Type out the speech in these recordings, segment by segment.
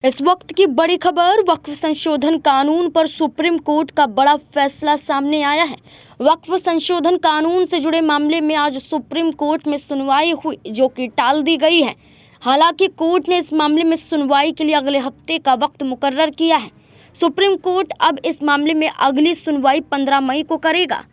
इस वक्त की बड़ी खबर, वक्फ संशोधन कानून पर सुप्रीम कोर्ट का बड़ा फैसला सामने आया है। वक्फ संशोधन कानून से जुड़े मामले में आज सुप्रीम कोर्ट में सुनवाई हुई, जो कि टाल दी गई है। हालांकि कोर्ट ने इस मामले में सुनवाई के लिए अगले हफ्ते का वक्त मुकर्रर किया है। सुप्रीम कोर्ट अब इस मामले में अगली सुनवाई 15 मई को करेगा।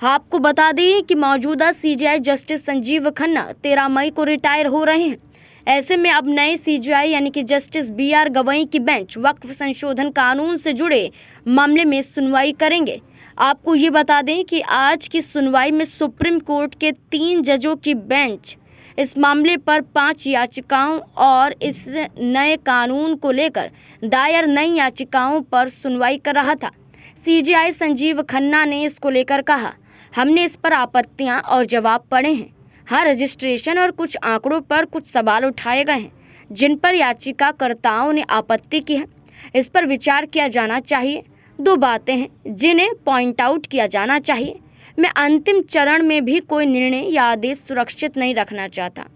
आपको बता दें कि मौजूदा सीजेआई जस्टिस संजीव खन्ना 13 मई को रिटायर हो रहे हैं। ऐसे में अब नए सीजेआई यानी कि जस्टिस BR गवई की बेंच वक्फ संशोधन कानून से जुड़े मामले में सुनवाई करेंगे। आपको ये बता दें कि आज की सुनवाई में सुप्रीम कोर्ट के 3 जजों की बेंच इस मामले पर 5 याचिकाओं और इस नए कानून को लेकर दायर नई याचिकाओं पर सुनवाई कर रहा था। सीजेआई संजीव खन्ना ने इसको लेकर कहा, हमने इस पर आपत्तियां और जवाब पढ़े हैं। हाँ, रजिस्ट्रेशन और कुछ आंकड़ों पर कुछ सवाल उठाए गए हैं, जिन पर याचिकाकर्ताओं ने आपत्ति की है। इस पर विचार किया जाना चाहिए। 2 बातें हैं जिन्हें पॉइंट आउट किया जाना चाहिए। मैं अंतिम चरण में भी कोई निर्णय या आदेश सुरक्षित नहीं रखना चाहता।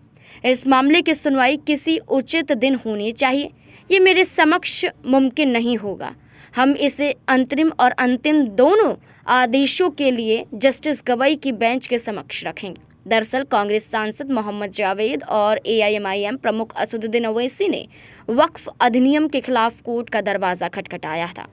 इस मामले की सुनवाई किसी उचित दिन होनी चाहिए। ये मेरे समक्ष मुमकिन नहीं होगा। हम इसे अंतरिम और अंतिम दोनों आदेशों के लिए जस्टिस गवई की बेंच के समक्ष रखेंगे। दरअसल कांग्रेस सांसद मोहम्मद जावेद और AIMIM प्रमुख असदुद्दीन ओवैसी ने वक्फ अधिनियम के खिलाफ कोर्ट का दरवाजा खटखटाया था।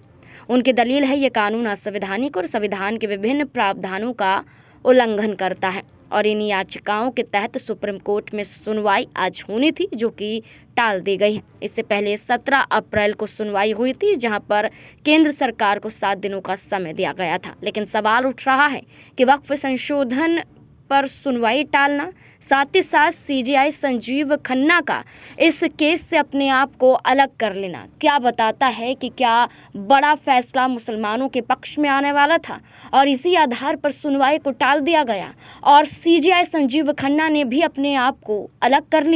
उनकी दलील है, ये कानून असंवैधानिक और संविधान के विभिन्न प्रावधानों का उल्लंघन करता है और इन याचिकाओं के तहत सुप्रीम कोर्ट में सुनवाई आज होनी थी, जो कि टाल दी गई है। इससे पहले 17 अप्रैल को सुनवाई हुई थी, जहां पर केंद्र सरकार को 7 दिनों का समय दिया गया था। लेकिन सवाल उठ रहा है कि वक्फ संशोधन पर सुनवाई टालना, साथ ही साथ सीजेआई संजीव खन्ना का इस केस से अपने आप को अलग कर लेना, क्या बताता है कि क्या बड़ा फैसला मुसलमानों के पक्ष में आने वाला था और इसी आधार पर सुनवाई को टाल दिया गया और सीजेआई संजीव खन्ना ने भी अपने आप को अलग कर लिया।